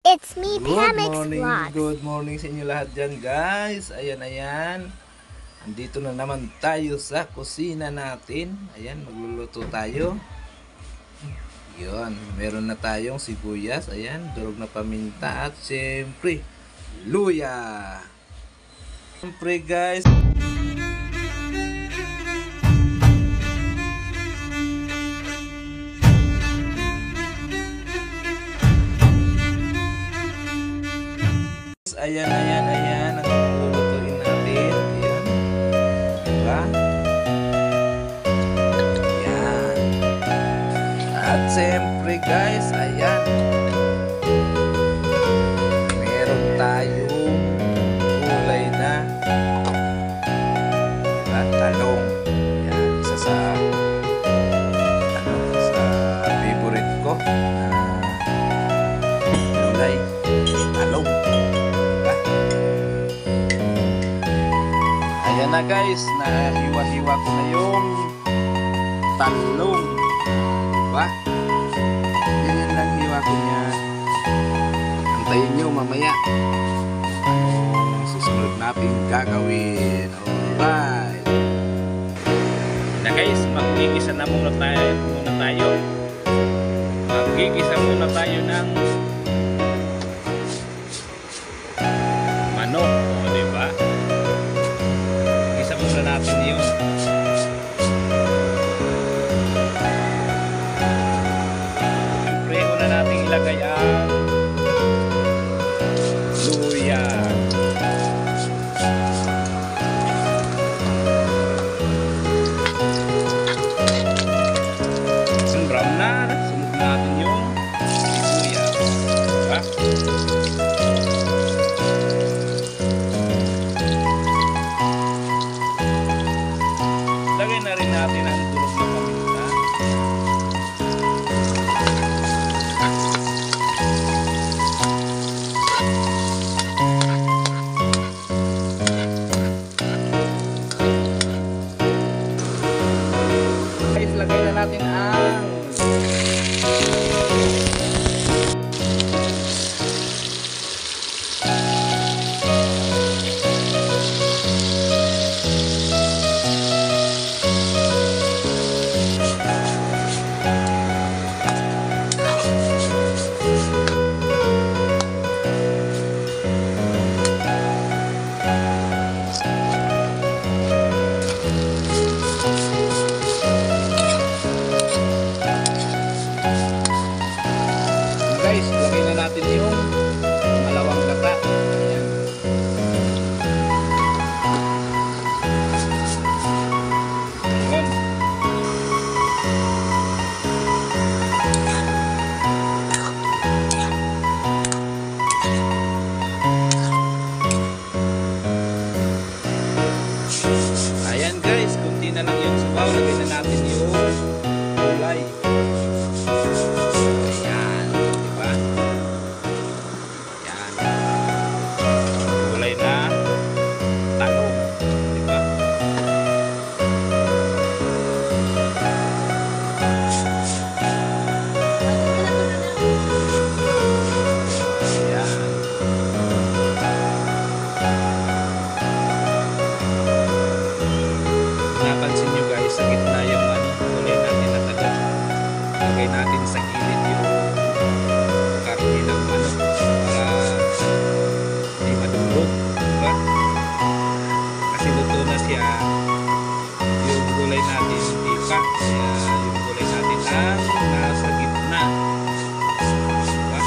It's me, Pamix Vlogs. Good morning sa inyo lahat dyan, guys. Ayan. Andito na naman tayo sa kusina natin. Ayan, magluluto tayo. Yun, meron na tayong sibuyas. Ayan, durog na paminta at syempre, luya. Syempre, guys. Ayan. Ang lulutuin natin. Ayan. Diba? Ayan. At siyempre guys, ayan. Meron tayong gulay na talong. Ayan. Isa sa favorite ko na gulay. Talong. Ayan na guys, nahiwa-hiwa ko na yung talong. Diba? Ganyan lang hiwa ko niya. Antayin nyo mamaya anong susunod natin gagawin. Alright. Na guys, magigisa na muna tayo. Magigisa muna tayo ng manok. O diba? Muna natin yun. Siyempre, una natin ilagay ang luya. Isang brown na. Sunod natin yung sibuyas. Diba? Lagay na rin natin ang durog na paminta. Guys, lagay na natin ang guys, lagay na natin yung malawang gata. Ayan. Ayan. Ayan guys, kunti na lang yung sabaw. Lagay na natin yung gulay. Napansin nyo guys, sa gitna yung kulay natin na tagal. Lagay natin sa gilid yung karne ng manok para hindi madulog, diba? Kasi luto na siya yung gulay natin, hindi pa. Kaya yung gulay natin ang nasa gitna, diba?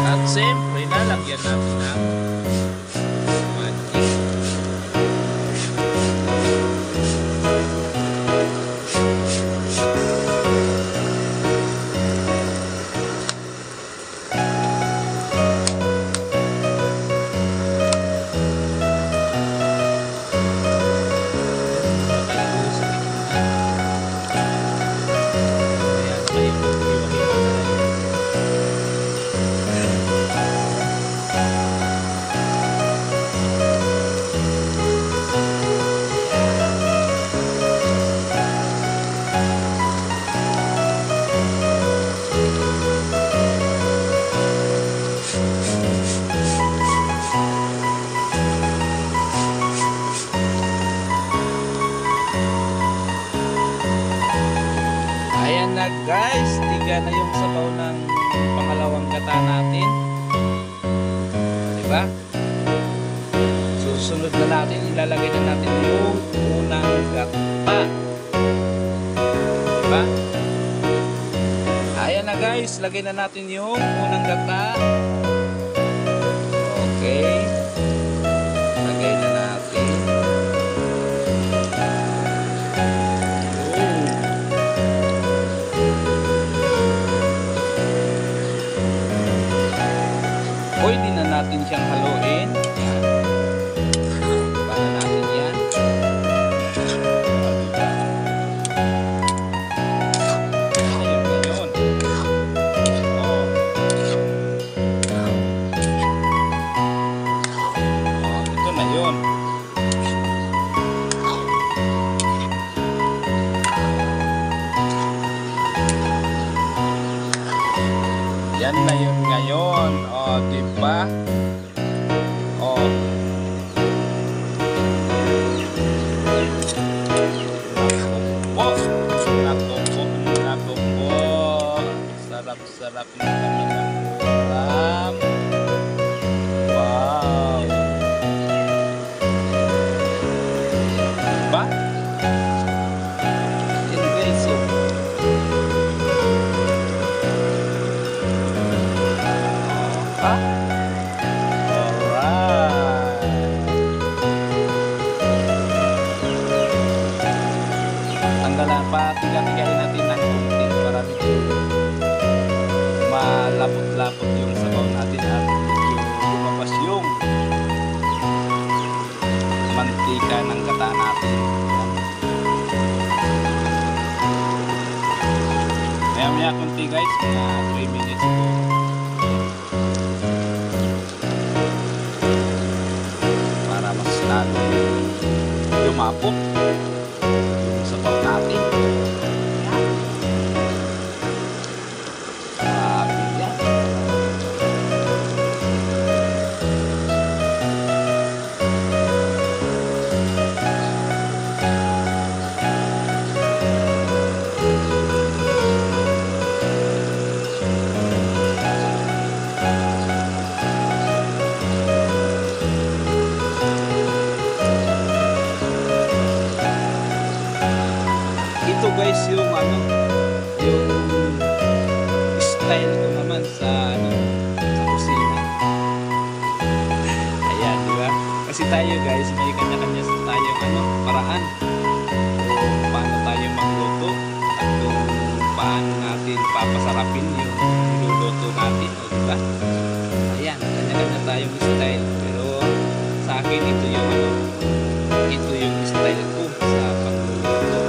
At siyempre lalagyan natin ng lagay na natin yung unang gata. Okay. Lagay na natin. Pwede na natin siyang haluin. Paano natin yan? Ayun, ganyan. Oh. Oh, ito na yun. Yan na yun ngayon. O, diba? O. Natumbo. Sarap-sarap na kami ng ulam. Wow. Diba? Yan guys, oh. Ha? Alright. Tanggalan pa, tiga-tigain natin ng konti para medyo malapot-lapot yung sabaw natin at medyo lumabas yung mantika ng gata natin. Maya-maya konti guys, mga 3 minutes po. Lalo lumapot yung sabaw natin. Grabe yan. Ito guys yung yung style ko naman sa sa kusina. Ayan, di ba? Kasi tayo guys, may kanya-kanya tayong paraan kung paano tayo magluto at kung paano natin papasarapin yung niluluto natin, o di ba? Ayan, kanya-kanya tayong style, pero sa akin ito yung style ko sa pagluluto.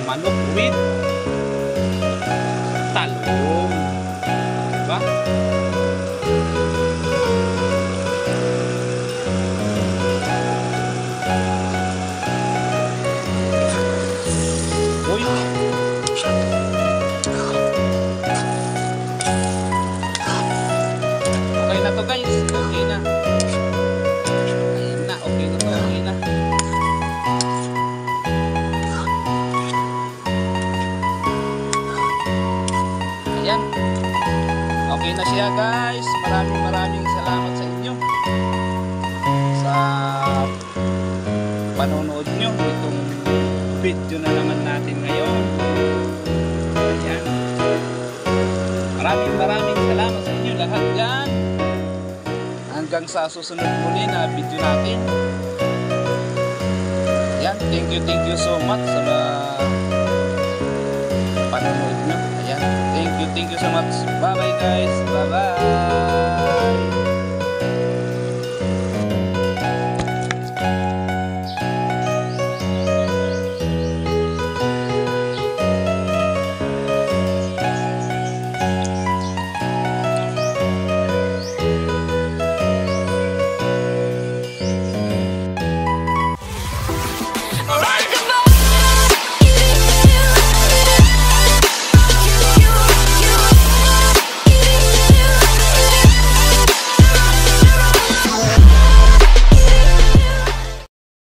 Manok with talong, diba? Uy! Okay na to guys, okay na. Ayan na, okay na to, okay na. Ayan. Okay na siya guys. Maraming salamat sa inyo sa panonood nyo itong video na naman natin ngayon. Ayan. Maraming salamat sa inyo lahat dyan. Hanggang sa susunod muli na video natin. Ayan. Thank you so much sa panonood nyo. Ayan. Thank you so much. Bye bye guys. Bye bye.